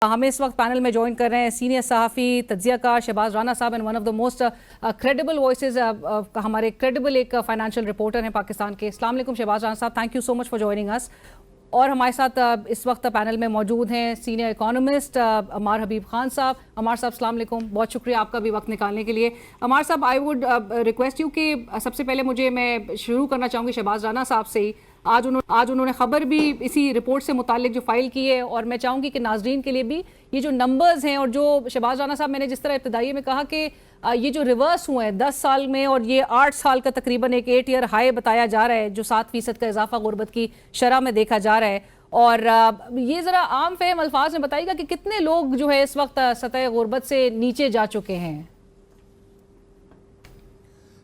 हमें इस वक्त पैनल में ज्वाइन कर रहे हैं सीनियर सहाफ़ी तज्ज़ियाकार शहबाज राना साहब and one of the most credible voices हमारे क्रेडिबल एक फाइनेंशियल रिपोर्टर हैं पाकिस्तान के। अस्सलाम वालेकुम शहबाज राना साहब, thank you so much for joining अस। और हमारे साथ इस वक्त पैनल में मौजूद हैं सीनियर इकोनॉमिस्ट अमार हबीब खान साहब। अमार साहब अस्सलाम वालेकुम, बहुत शुक्रिया आपका भी वक्त निकालने के लिए। अमार साहब, आई वुड रिक्वेस्ट यू कि सबसे पहले मैं शुरू करना चाहूँगी शहबाज राना साहब से ही। आज उन्होंने खबर भी इसी रिपोर्ट से मुतालिक जो फाइल की है, और मैं चाहूँगी कि नाजरीन के लिए भी ये जो नंबर्स हैं और जो शहबाज राना साहब मैंने जिस तरह इब्तदाई में कहा कि ये जो रिवर्स हुए हैं 10 साल में और ये 8 साल का तकरीबन एक 8 ईयर हाई बताया जा रहा है, जो 7% का इजाफा गुर्बत की शरह में देखा जा रहा है। और ये ज़रा आम फहम अल्फाज में बताइएगा कि कितने लोग जो है इस वक्त सतह गुर्बत से नीचे जा चुके हैं।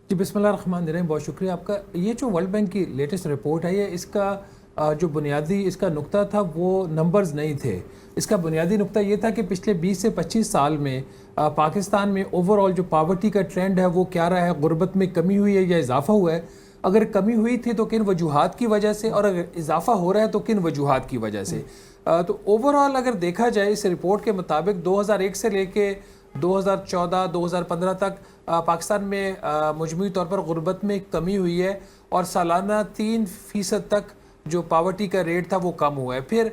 जी बिस्मिल्लाहिर्रहमानिर्रहीम, बहुत शुक्रिया आपका। ये जो वर्ल्ड बैंक की लेटेस्ट रिपोर्ट है, ये इसका जो बुनियादी इसका नुक्ता था वो नंबर्स नहीं थे। इसका बुनियादी नुक्ता ये था कि पिछले 20 से 25 साल में पाकिस्तान में ओवरऑल जो पावर्टी का ट्रेंड है वो क्या रहा है, गुर्बत में कमी हुई है या इजाफा हुआ है। अगर कमी हुई थी तो किन वजूहात की वजह से, और अगर इजाफा हो रहा है तो किन वजूहात की वजह से। तो ओवरऑल अगर देखा जाए इस रिपोर्ट के मुताबिक 2001 से लेके 2014-2015 तक पाकिस्तान में मजमूई तौर पर गुर्बत में कमी हुई है, और सालाना 3% तक जो पावर्टी का रेट था वो कम हुआ है। फिर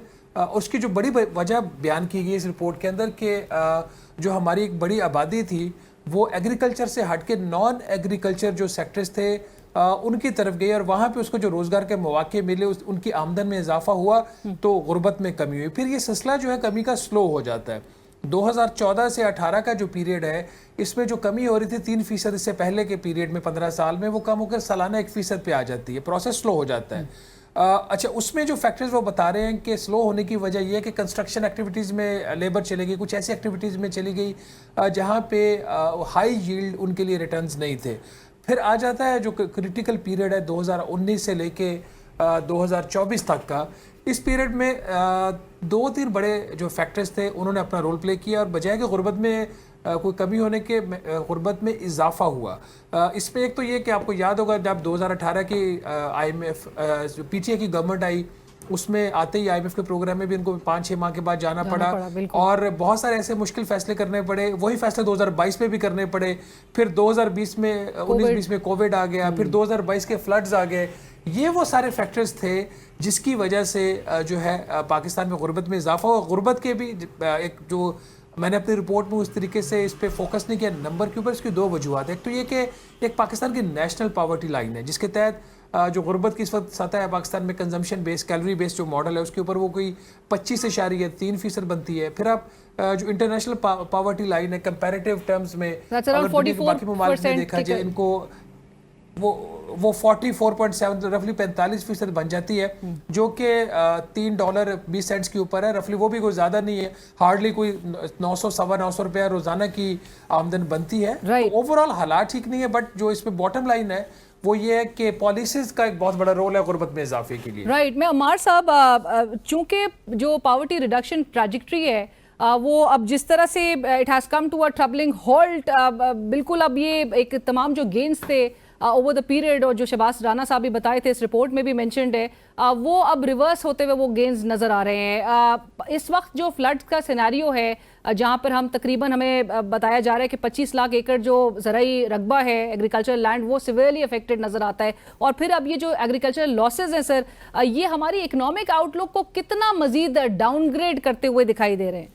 उसकी जो बड़ी वजह बयान की गई इस रिपोर्ट के अंदर कि जो हमारी एक बड़ी आबादी थी वो एग्रीकल्चर से हट के नॉन एग्रीकल्चर जो सेक्टर्स थे उनकी तरफ गई, और वहाँ पे उसको जो रोज़गार के मौके मिले उनकी आमदन में इजाफा हुआ तो गुर्बत में कमी हुई। फिर ये सिलसिला जो है कमी का स्लो हो जाता है। 2014 से 18 का जो पीरियड है इसमें जो कमी हो रही थी 3%, इससे पहले के पीरियड में 15 साल में वो कम होकर सालाना 1% पे आ जाती है। प्रोसेस स्लो हो जाता है। अच्छा, उसमें जो फैक्टर्स वो बता रहे हैं कि स्लो होने की वजह यह है कि कंस्ट्रक्शन एक्टिविटीज़ में लेबर चली गई, कुछ ऐसी एक्टिविटीज़ में चली गई जहाँ पे हाई यील्ड उनके लिए रिटर्न्स नहीं थे। फिर आ जाता है जो क्रिटिकल पीरियड है 2019 से लेके 2024 तक का। इस पीरियड में 2-3 बड़े जो फैक्टर्स थे उन्होंने अपना रोल प्ले किया, और बजाय कि गुर्बत में कोई कमी होने के गुर्बत में इजाफा हुआ। इसमें एक तो ये कि आपको याद होगा जब 2018 की IMF PTA की गवर्नमेंट आई, उसमें आते ही IMF के प्रोग्राम में भी उनको 5-6 माह के बाद जाना पड़ा और बहुत सारे ऐसे मुश्किल फैसले करने पड़े। वही फैसले 2022 में भी करने पड़े। फिर 2020 में 19-20 में कोविड आ गया, फिर 2022 के फ्लड्स आ गए। ये वो सारे फैक्टर्स थे जिसकी वजह से जो है पाकिस्तान में गुर्बत में इजाफा हुआ। गुर्बत के भी एक जो मैंने अपनी रिपोर्ट में उस तरीके से इस पे फोकस नहीं किया नंबर के ऊपर। इसकी 2 वजूहत है। एक तो ये कि एक पाकिस्तान की नेशनल पावर्टी लाइन है जिसके तहत जो गुर्बत की इस वक्त सतह है पाकिस्तान में, कंजम्पशन बेस्ड कैलोरी बेस्ड जो मॉडल है उसके ऊपर वो कोई 25.3% बनती है। फिर आप जो इंटरनेशनल पावर्टी लाइन है कंपैरेटिव टर्म्स में अगर बाकी ममालिक में देखा जाए इनको वो 44.7 रफली 45% बन जाती है, जो कि $3.20 के ऊपर है रफली। वो भी कोई ज़्यादा नहीं है, हार्डली कोई 900-950 रुपया रोज़ाना की आमदन बनती है। तो ओवरऑल हालात ठीक नहीं है, बट जो इसमें बॉटम लाइन है वो ये है कि पॉलिसीज का एक बहुत बड़ा रोल है गुर्बत में इजाफे के लिए। राइट। मैं अमार साहब, चूंकि जो पावर्टी रिडक्शन ट्रैजेक्टरी है वो अब जिस तरह से it has come to a troubling halt, बिल्कुल अब ये एक तमाम जो गेन्स थे ओवर द पीरियड, और जो शहबाज राना साहब भी बताए थे इस रिपोर्ट में भी मेंशन्ड है, वो अब रिवर्स होते हुए वो गेन्स नज़र आ रहे हैं। इस वक्त जो फ्लड का सिनेरियो है जहाँ पर हम तकरीबन हमें बताया जा रहा है कि 25 लाख एकड़ जो ज़राई रकबा है एग्रीकल्चरल लैंड वो सिवियरली अफेक्टेड नज़र आता है। और फिर अब ये जो एग्रीकल्चरल लॉसेज हैं सर, ये हमारी इकोनॉमिक आउटलुक को कितना मजीद डाउनग्रेड करते हुए दिखाई दे रहे हैं?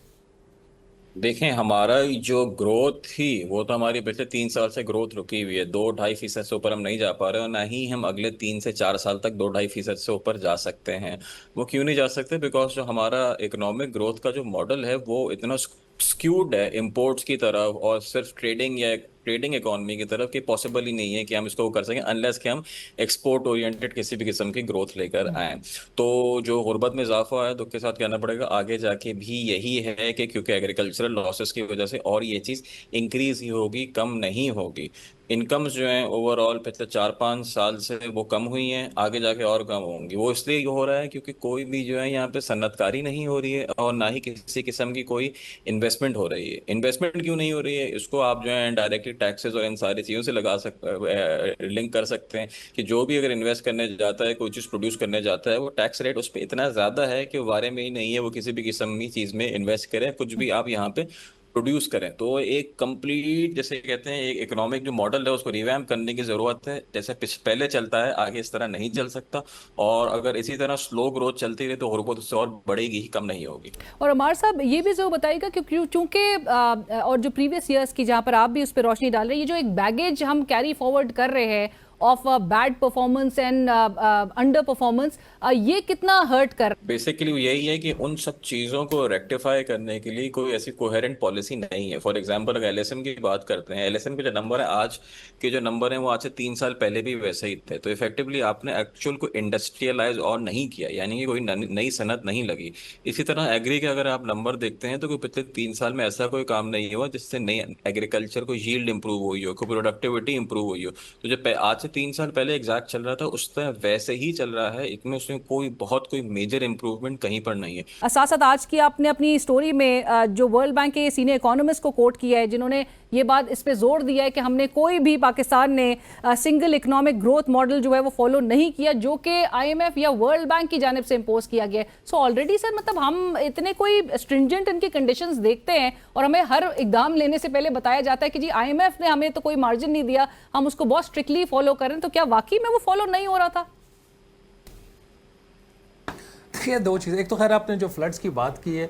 देखें, हमारा जो ग्रोथ थी वो तो हमारी पिछले 3 साल से ग्रोथ रुकी हुई है। 2-2.5% से ऊपर हम नहीं जा पा रहे, और ना ही हम अगले 3 से 4 साल तक 2-2.5% से ऊपर जा सकते हैं। वो क्यों नहीं जा सकते? बिकॉज जो हमारा इकोनॉमिक ग्रोथ का जो मॉडल है वो इतना स्क्यूड है इंपोर्ट्स की तरफ और सिर्फ ट्रेडिंग या ट्रेडिंग इकोनॉमी की तरफ, कि पॉसिबल ही नहीं है कि हम इसको कर सकें अनलेस कि हम एक्सपोर्ट ओरिएंटेड किसी भी किस्म की ग्रोथ लेकर आए। तो जो गुर्बत में इजाफा है दुख के साथ कहना पड़ेगा आगे जाके भी यही है कि क्योंकि एग्रीकल्चरल लॉसेस की वजह से और ये चीज़ इंक्रीज ही होगी, कम नहीं होगी। इनकम्स जो हैं ओवरऑल पिछले 4-5 साल से वो कम हुई हैं, आगे जाके और कम होंगी। वो इसलिए हो रहा है क्योंकि कोई भी जो है यहाँ पे सन्नतकारी नहीं हो रही है और ना ही किसी किस्म की कोई इन्वेस्टमेंट हो रही है। इन्वेस्टमेंट क्यों नहीं हो रही है इसको आप जो है डायरेक्टली टैक्सेस और इन सारी चीज़ों से लिंक कर सकते हैं कि जो भी अगर इन्वेस्ट करने जाता है, कोई चीज़ प्रोड्यूस करने जाता है, वो टैक्स रेट उस पर इतना ज़्यादा है कि वो बारे में ही नहीं है वो किसी भी किस्म की चीज़ में इन्वेस्ट करें, कुछ भी आप यहाँ पे प्रोड्यूस करें। तो एक कंप्लीट, जैसे कहते हैं, एक इकोनॉमिक जो मॉडल है उसको रिवैम्प करने की ज़रूरत है। जैसे पहले चलता है, आगे इस तरह नहीं चल सकता, और अगर इसी तरह स्लो ग्रोथ चलती रही तो गुर्बत उससे और बढ़ेगी ही, कम नहीं होगी। और अमार साहब ये भी जरूर बताइएगा कि चूंकि और जो प्रीवियस ईयर्स की जहां पर आप भी उस पर रोशनी डाल रहे हैं, ये जो एक बैगेज हम कैरी फॉरवर्ड कर रहे हैं of bad performance and under performance, ये कितना हर्ट कर रहा है? बेसिकली यही है कि उन सब चीज़ों को रेक्टिफाई करने के लिए कोई ऐसी कोहेरेंट पॉलिसी नहीं है। फॉर एग्जांपल अगर एलएसएम की बात करते हैं, एलएसएम के जो नंबर है आज के, जो नंबर हैं वो आज से 3 साल पहले भी वैसे ही थे। तो इफेक्टिवली आपने एक्चुअल को इंडस्ट्रियलाइज और नहीं किया, यानी कि कोई नई सनत नहीं लगी। इसी तरह एग्री के अगर आप नंबर देखते हैं तो कोई पिछले 3 साल में ऐसा कोई काम नहीं हुआ जिससे नई एग्रीकल्चर को यील्ड इंप्रूव हुई हो, कोई प्रोडक्टिविटी इंप्रूव हुई हो। तो जो आज से 3 साल पहले एग्जैक्ट चल रहा था उस तरह वैसे ही चल रहा है, इसमें उसमें कोई मेजर इंप्रूवमेंट कहीं पर नहीं है। साथ साथ आज की आपने अपनी स्टोरी में जो वर्ल्ड बैंक के सीनियर इकोनॉमिस्ट को कोट किया है, जिन्होंने ये बात इस पे जोर दिया है कि हमने कोई भी, पाकिस्तान ने सिंगल इकोनॉमिक ग्रोथ मॉडल जो है वो फॉलो नहीं किया, जो कि आईएमएफ या वर्ल्ड बैंक की जानिब से इंपोज किया गया है। सो ऑलरेडी सर, मतलब हम इतने कोई स्ट्रिंजेंट इनकी कंडीशंस देखते हैं और हमें हर इकदाम लेने से पहले बताया जाता है कि जी आईएमएफ ने हमें तो कोई मार्जिन नहीं दिया, हम उसको बहुत स्ट्रिक्टली फॉलो करें। तो क्या वाकई में वो फॉलो नहीं हो रहा था? ये दो चीज़ें, एक तो खैर आपने जो फ्लड्स की बात की है,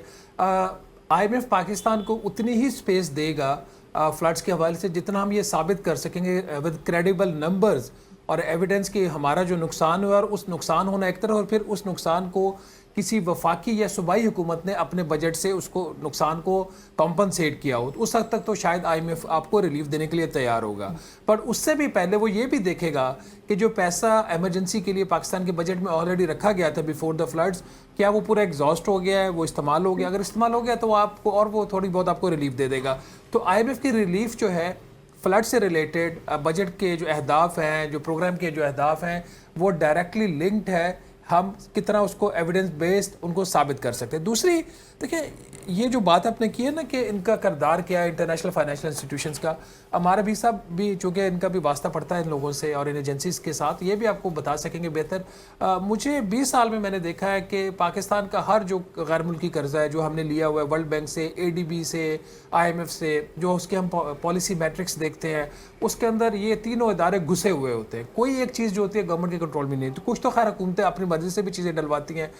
आईएमएफ पाकिस्तान को उतनी ही स्पेस देगा फ्लड्स के हवाले से जितना हम ये साबित कर सकेंगे विद क्रेडिबल नंबर्स और एविडेंस कि हमारा जो नुकसान हुआ, और उस नुकसान होना एक तरफ, और फिर उस नुकसान को किसी वफाकी या सूबाई हुकूमत ने अपने बजट से उसको नुकसान को कॉम्पनसेट किया हो, तो उस हद तक तो शायद आईएमएफ आपको रिलीफ देने के लिए तैयार होगा। पर उससे भी पहले वो ये भी देखेगा कि जो पैसा एमरजेंसी के लिए पाकिस्तान के बजट में ऑलरेडी रखा गया था बिफोर द फ्लड्स, क्या वो पूरा एग्जॉस्ट हो गया है, वो इस्तेमाल हो गया? अगर इस्तेमाल हो गया तो वो आपको, और वो थोड़ी बहुत आपको रिलीफ दे देगा। तो आईएमएफ की रिलीफ जो है फ्लड से रिलेटेड, बजट के जो अहदाफ हैं, जो प्रोग्राम के जो अहदाफ हैं, वो डायरेक्टली लिंक्ड है। हम कितना उसको एविडेंस बेस्ड उनको साबित कर सकते हैं। दूसरी, देखिए, ये जो बात आपने की है ना कि इनका किरदार क्या है इंटरनेशनल फाइनेंशियल इंस्टीट्यूशंस का, हमारा भी साहब भी चूँकि इनका भी वास्ता पड़ता है इन लोगों से और इन एजेंसीज के साथ, ये भी आपको बता सकेंगे बेहतर। मुझे 20 साल में मैंने देखा है कि पाकिस्तान का हर जो गैर मुल्की कर्जा है जो हमने लिया हुआ है वर्ल्ड बैंक से, एडीबी से, आईएमएफ से, जो उसके हम पॉलिसी मैट्रिक्स देखते हैं, उसके अंदर ये तीनों इदारे घुसे हुए होते हैं। कोई एक चीज़ जो होती है गवर्नमेंट के कंट्रोल में नहीं। तो कुछ तो खैर हुकूमतें अपनी मर्जी से भी चीज़ें डलवाती हैं,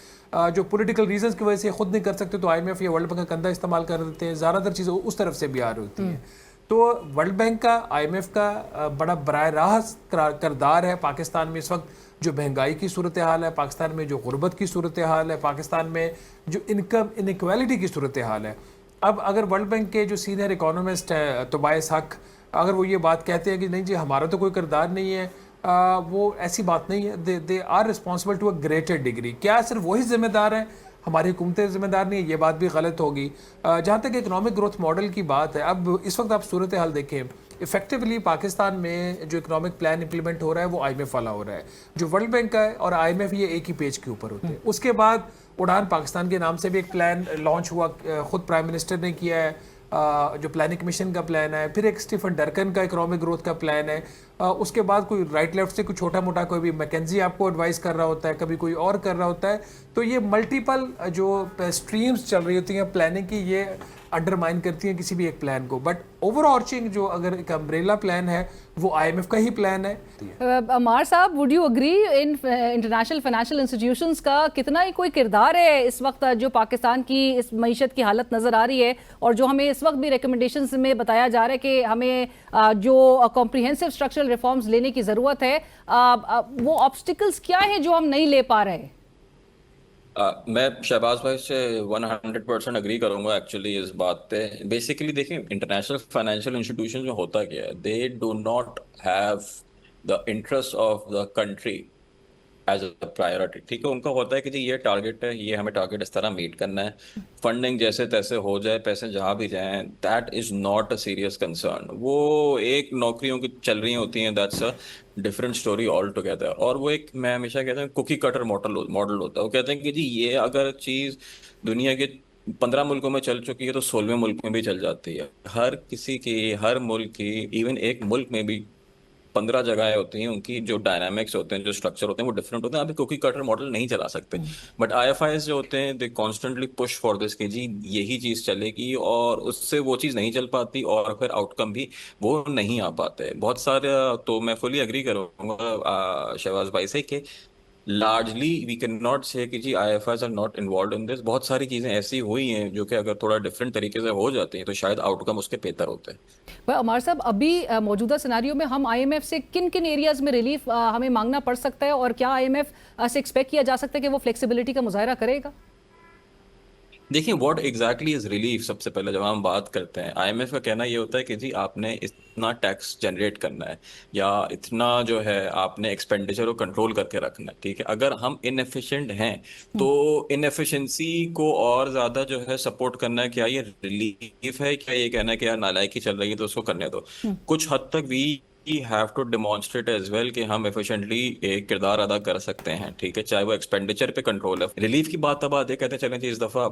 जो पॉलिटिकल रीजंस की वजह से खुद नहीं कर सकते तो आईएमएफ या वर्ल्ड बैंक का कंधा इस्तेमाल कर देते हैं। ज़्यादातर चीज़ें उस तरफ से भी आ रही होती हैं। तो वर्ल्ड बैंक का, आईएमएफ का बड़ा बराह रास्त किरदार है पाकिस्तान में। इस वक्त जो महंगाई की सूरत हाल है पाकिस्तान में, जो गुर्बत की सूरत हाल है पाकिस्तान में, जो इनकम इनइक्वालिटी की सूरत हाल है। अब अगर वर्ल्ड बैंक के जो सीनियर इकोनॉमिस्ट है तोबाइस हक, अगर वो ये बात कहते हैं कि नहीं जी हमारा तो कोई किरदार नहीं है, वो ऐसी बात नहीं है। They are responsible to a greater degree. क्या सिर्फ वही जिम्मेदार हैं, हमारी हुकूमतें जिम्मेदार नहीं है? ये बात भी गलत होगी। जहाँ तक इकोनॉमिक ग्रोथ मॉडल की बात है, अब इस वक्त आप सूरत हाल देखें, इफेक्टिवली पाकिस्तान में जो इकोनॉमिक प्लान इंप्लीमेंट हो रहा है वो आईएमएफ वाला हो रहा है। जो वर्ल्ड बैंक का है और आईएमएफ, ये एक ही पेज के ऊपर होते हैं। उसके बाद उड़ान पाकिस्तान के नाम से भी एक प्लान लॉन्च हुआ, खुद प्राइम मिनिस्टर ने किया है, जो प्लानिंग कमीशन का प्लान है। फिर एक स्टीफन डर्कन का इकोनॉमिक ग्रोथ का प्लान है। उसके बाद कोई राइट लेफ्ट से कोई छोटा मोटा, कोई भी मैकेंजी आपको एडवाइस कर रहा होता है, कभी कोई और कर रहा होता है। तो ये मल्टीपल जो स्ट्रीम्स चल रही होती हैं प्लानिंग की, ये अंडरमाइन करती हैं किसी भी एक प्लान को। बट ओवरऑर्चिंग जो अगर एक अम्ब्रेला प्लान है वो आईएमएफ का ही प्लान है। अमार साहब, would you agree in international financial institutions का कितना ही कोई किरदार है इस वक्त जो पाकिस्तान की इस मईशत की हालत नज़र आ रही है, और जो हमें इस वक्त भी रिकमेंडेशंस में बताया जा रहा है कि हमें जो कॉम्प्रिहेंसिव स्ट्रक्चरल रिफॉर्म्स लेने की ज़रूरत है, वो ऑब्स्टिकल्स क्या है जो हम नहीं ले पा रहे? मैं शहबाज भाई से 100% अग्री करूंगा एक्चुअली इस बात पे। बेसिकली देखिए, इंटरनेशनल फाइनेंशियल इंस्टीट्यूशन में होता क्या है, they do not have the interest of the country as a priority. ठीक है, उनका होता है कि जी ये टारगेट है, ये हमें टारगेट इस तरह मीट करना है, फंडिंग जैसे तैसे हो जाए, पैसे जहाँ भी जाएं, that is not a serious concern. वो एक नौकरियों की चल रही होती हैं, that's a different story all together. और वो एक, मैं हमेशा कहता हूँ, कुकी कटर मॉडल होता है। वो कहते हैं कि जी ये अगर चीज़ दुनिया के 15 मुल्कों में चल चुकी है तो 16वें मुल्क में भी चल जाती है। हर किसी की, हर मुल्क की, इवन एक मुल्क में भी 15 जगहें होती हैं, उनकी जो डायनामिक्स होते हैं, जो स्ट्रक्चर होते हैं, वो डिफरेंट होते हैं। अभी कुकी कटर मॉडल नहीं चला सकते, बट आईएफआईएस जो होते हैं दे कॉन्स्टेंटली पुश फॉर दिस कि जी यही चीज चलेगी, और उससे वो चीज नहीं चल पाती और फिर आउटकम भी वो नहीं आ पाते बहुत सारे। तो मैं फुली एग्री करूंगा शहबाज भाई से कि largely we can not say कि G IFIS are not involve in this. बहुत सारी चीजें ऐसी हुई हैं जो कि अगर थोड़ा डिफरेंट तरीके से हो जाती हैं तो शायद आउटकम उसके बेहतर होते हैं। भाई अमर साहब, अभी मौजूदा सिनारियो में हम आईएमएफ से किन किन एरियाज में रिलीफ हमें मांगना पड़ सकता है, और क्या आईएमएफ से एक्सपेक्ट किया जा सकता है कि वो फ्लेक्सिबिलिटी का मुजाहरा करेगा? देखिए व्हाट एग्जैक्टली इज रिलीफ। सबसे पहले जब हम बात करते हैं, आईएमएफ का कहना ये होता है कि जी आपने इतना टैक्स जनरेट करना है या इतना जो है आपने एक्सपेंडिचर को कंट्रोल करके रखना है, ठीक है। अगर हम इनएफिशिएंट हैं तो इनएफिशिएंसी को और ज्यादा जो है सपोर्ट करना है, क्या ये रिलीफ है, क्या ये कहना है कि यार नालायकी चल रही है तो उसको करने दो। कुछ हद तक we have to demonstrate as well कि हम एफिशिएंटली एक किरदार अदा कर सकते हैं, ठीक है, चाहे वो एक्सपेंडिचर पे कंट्रोल है। रिलीफ की बात तब आती है, कहते चलें जी इस दफा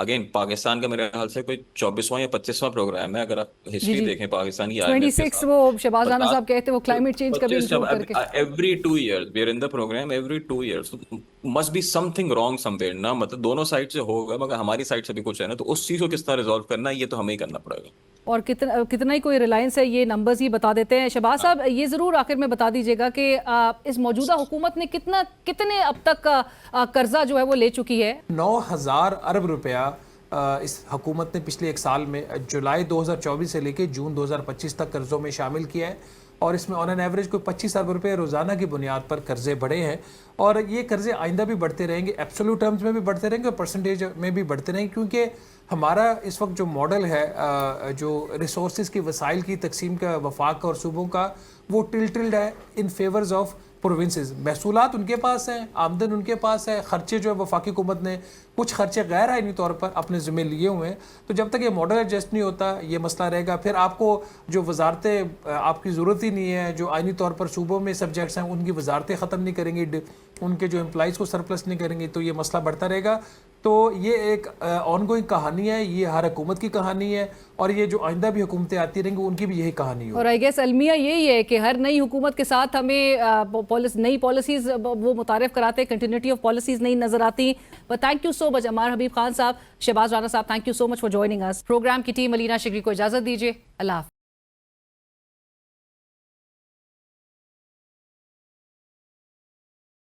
अगेन पाकिस्तान का मेरे ख्याल से कोई 24वां या 25वां प्रोग्राम है, अगर आप जी हिस्ट्री जी, देखें पाकिस्तान की आईएमएफ के 26 साथ। वो शहबाज राना साहब कहते हैं वो क्लाइमेट चेंज का भी 25 इंक्लूड करके। Every 2 years we are in the program, every 2 years must be something wrong somewhere ना, मतलब दोनों साइड से होगा मगर हमारी साइड से भी कुछ है ना, तो उस चीज को किस तरह रिजॉल्व करना है ये तो हमें ही करना पड़ेगा। और कितना कितना ही कोई रिलायंस है, ये नंबर्स ही बता देते हैं। शहबाज साहब, ये जरूर आखिर में बता दीजिएगा कि इस मौजूदा हुकूमत ने कितने अब तक कर्जा जो है वो ले चुकी है? 9,000 अरब रुपया इस हुकूमत ने पिछले एक साल में जुलाई 2024 से लेकर जून 2025 तक कर्ज़ों में शामिल किया है, और इसमें ऑन एन एवरेज कोई 25 अरब रुपये रोज़ाना की बुनियाद पर कर्ज़े बढ़े हैं, और ये कर्ज़े आइंदा भी बढ़ते रहेंगे, एब्सोल्यूट टर्म्स में भी बढ़ते रहेंगे और परसेंटेज में भी बढ़ते रहेंगे, क्योंकि हमारा इस वक्त जो मॉडल है जो रिसोर्स की वसाइल की तकसीम का वफाक और सूबों का, वो टिल्ड है इन फेवर्स ऑफ प्रोविंसेस। महसूलात उनके पास हैं, आमदन उनके पास है, खर्चे जो है वफाकी हुकूमत ने कुछ खर्चे गैर आइनी तौर पर अपने ज़िम्मे लिए हुए हैं। तो जब तक ये मॉडल एडजस्ट नहीं होता ये मसला रहेगा। फिर आपको जो वजारतें आपकी ज़रूरत ही नहीं है, जो आइनी तौर पर सूबों में सब्जेक्ट्स हैं उनकी वजारतें ख़त्म नहीं करेंगी, उनके जो एम्प्लॉइज़ को सरप्लस नहीं करेंगी, तो ये मसला बढ़ता रहेगा। तो ये एक ऑनगोइंग कहानी है, ये हर हुकूमत की कहानी है, और ये जो आइंदा भी हुकूमतें आती रहेंगी उनकी भी यही कहानी है। और आई गेस अलमिया यही है कि हर नई हुकूमत के साथ हमें नई पॉलिसीज वो मुतारिफ कराते हैं, कंटिन्यूटी ऑफ पॉलिसीज नहीं नजर आती। But thank you so much Ammar Habib Khan साहब, शहबाज राना साहब, thank you so much for joining us. Program की टीम अलीना शिगरी को इजाजत दीजिए। अल्लाह हाफ़िज़।